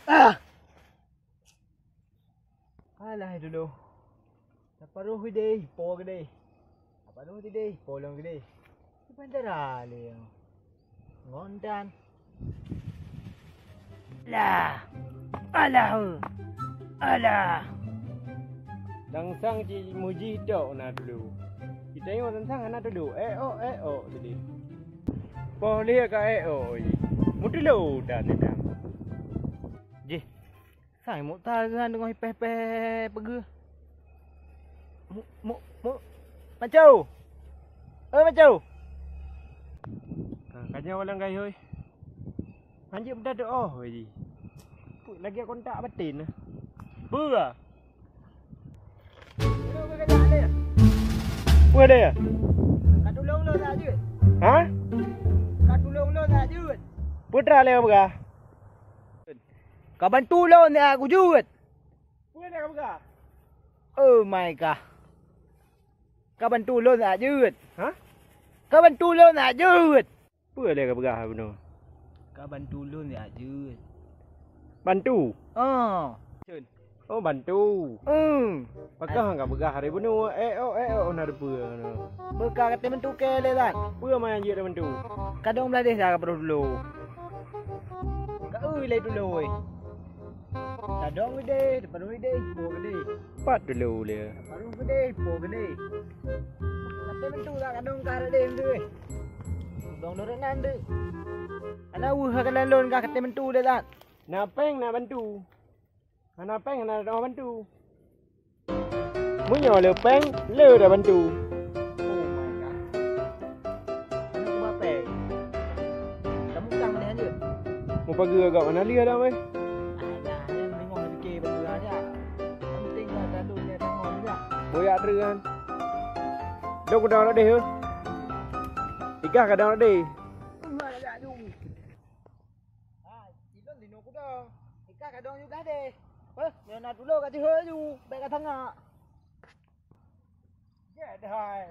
Alah dulu. Paruh gede, po gede. Paruh gede, polong gede. Sebentar le. Ngondan. Lah. Alah. Alah. Langsang ci muji dok na dulu. Kita tengok tentang anak dulu. Tadi. Poh lihat kat je. Mu dulu dah nedang. Je. Sai mu ta gan dengan peh pergi. Mu Macau. Macau. Kanya orang gai hoi. Anjir benda doh je. Lagi kontak batin. Pura. Apa dia? Kat tolong lo tak je. Ha? Kat tolong lo tak je. Putra le apa? Kau bantu lo ni aku jut. Putra le apa? Oh my god. Kau bantu lo tak jut. Ha? Kau bantu lo tak jut. Putra le apa benar? Kau bantu lo tak jut. Bantu. Oh bantu. Pakah enggak begah hari benar. Nak pura. Bekal kata bantu ke le tak. Pura main je bantu. Kadang belah dah kau perlu dulu. Kau le dulu oi. Kadang gede, depan gede, po gede. Pat dulu le. Paruh gede, po gede. Kata bantu tak kadang kau ada dem tu. Dong dorenan tu. Ana kan lalon kau kata bantu dah tak. Napeng nak bantu. Anak peng nak bantu. Munyo le peng le dah bantu. Oh my god. Anak ku bapeng. Kamu tang ni aja. Mu pagi agak mana lia dah weh. Alah, yang tengok fikir benda aja. Penting lah dalun dia tengok juga. Boyak teran. Dok dah nak deh. Ikah kadang nak deh. Enggak ada adu. Cilon dino ku dah. Ikah kadang juga deh. Yang nak dulu kat dia ju, baik kat tengah. Ya dah.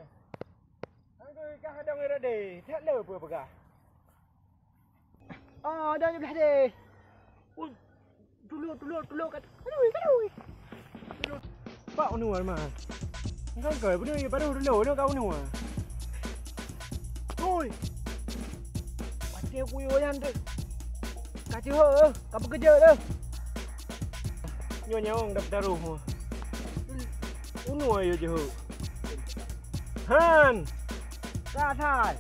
Angko ikah kadang nak deh. Tak le apa pegah. Dah je belah deh. Dulu kat. Aduh. Pak unu mah. Engkau kau benar ya baru dulu kau unu. Oi. Pasti aku yang tu. Kat dia, kau bekerja dah. Nyong dah taruh. Unu ayo je. Han. Kan.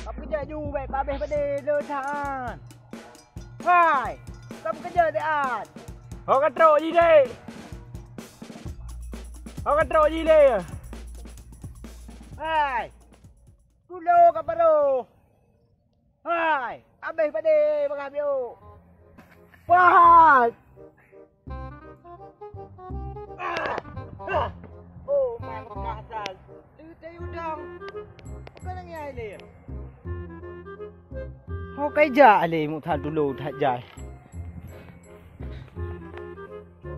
Kau bekerja ju baik babeh pada le tan. Hai. Kau bekerja dekat. Hok katrok ji dek. Hok katrok ji le. Hai. Dulu kau baru. Hai. Habis pada bagah bio. Wah. Oh my god. Dia udang. Kau nang ai le. Ho kai ja le mu tha dulu tha jai.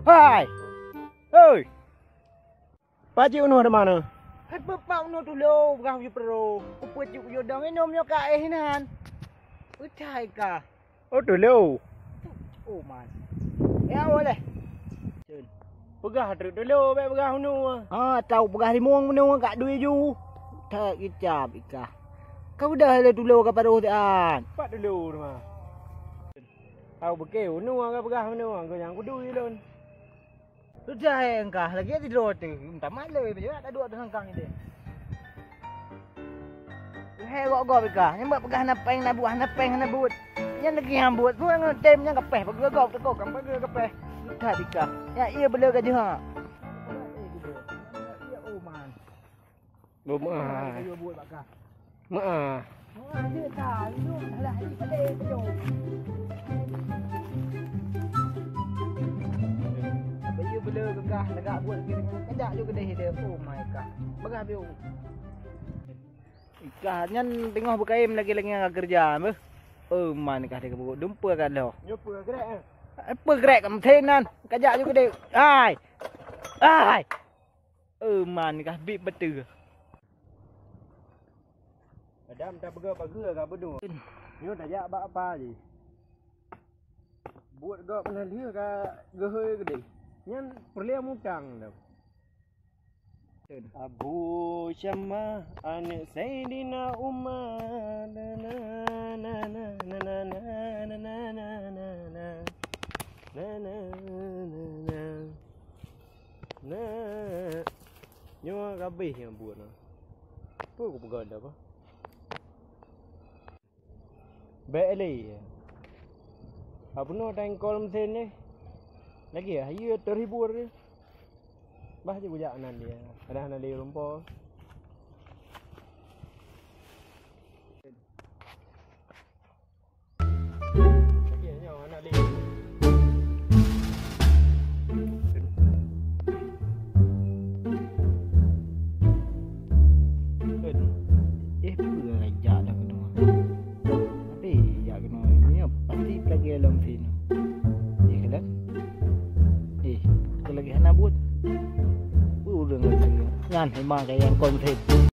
Hai. Oi. Pak cik unu ada mana? Hai bapa unu dulu bagah bio pro. Upu cik yo dang enom yo ka hinan. Utai ka. Oh dulu. Oh man. Ya boleh. Pegah dulu baik pegah unu. Tahu pegah limung menu kat duit ju. Tak kicap ikah. Kau dah le dulu ke paruh tian. Pak dulu mah. Tahu bekeu unu ke pegah unu kau yang kudu ilun. Sudah engkah lagi tidur tu. Minta malu je tak duduk dengan kang ini. Hei gok ikah. Nyambak pegah napeng nak buah napeng nak buat. Yang lagi yang buat tu yang tem yang kepeh pegah gok tekok kang pegah kepeh. Tak dikah. Ya ia bela ke jah. Oh man. Maah. Ayo buat bakah. Maah. Dia tak. Itu alah ini pada dia. Baju bela gegah negak buat lagi dengan kejak juga kedai dia. Oh my god. Begah bio. Ikahnya tengah berkaim lagi-lagi dengan kerja. Oh man kah dia kebuk dumpa kan dah. Nyopa gerak. Apa gerak kamu tenan? Kejak juga dia. Ai. Oh man kah bib betul. Adam tak pegah pagi agak bedu. Ni dah jak apa je. buat gak pernah dia ka gehe gede. Nyan perlia mutang dah. Abu Syamah anak Sayyidina Umar na na na na na na na na na na na na na na na nyawa kabeh yang buat nah. Apa aku pegang dah apa? Baik lagi. Apa no tangkol mesin ni? Lagi ya, ia terhibur dia. Bah je bujak nan dia. Ada anak dia rumput. Lagi ya, anak dia. Rajak dah kena. Tapi ya kena ni pasti lagi dalam sini. Kan? Lagi hana buat. Udah nggak sih. Ngan memang kayak yang konten.